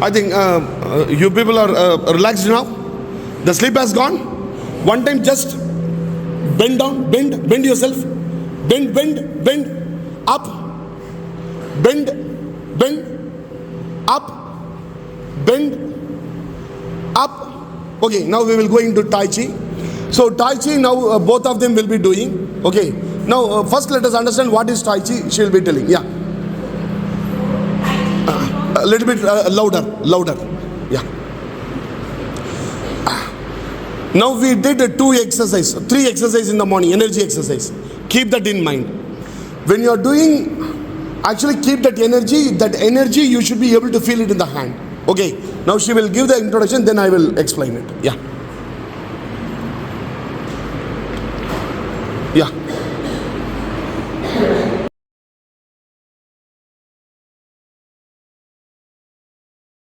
I think you people are relaxed now. The sleep has gone. One time just bend down, bend yourself. Bend, up. Bend, up. Bend, up. Okay, now we will go into Tai Chi. So Tai Chi now both of them will be doing. Okay, now first let us understand what is Tai Chi. She will be telling. Yeah. A little bit louder. Yeah. Now we did 3 exercises in the morning, energy exercise. Keep that in mind. When you are doing, actually keep that energy you should be able to feel it in the hand. Okay, now she will give the introduction, then I will explain it. Yeah.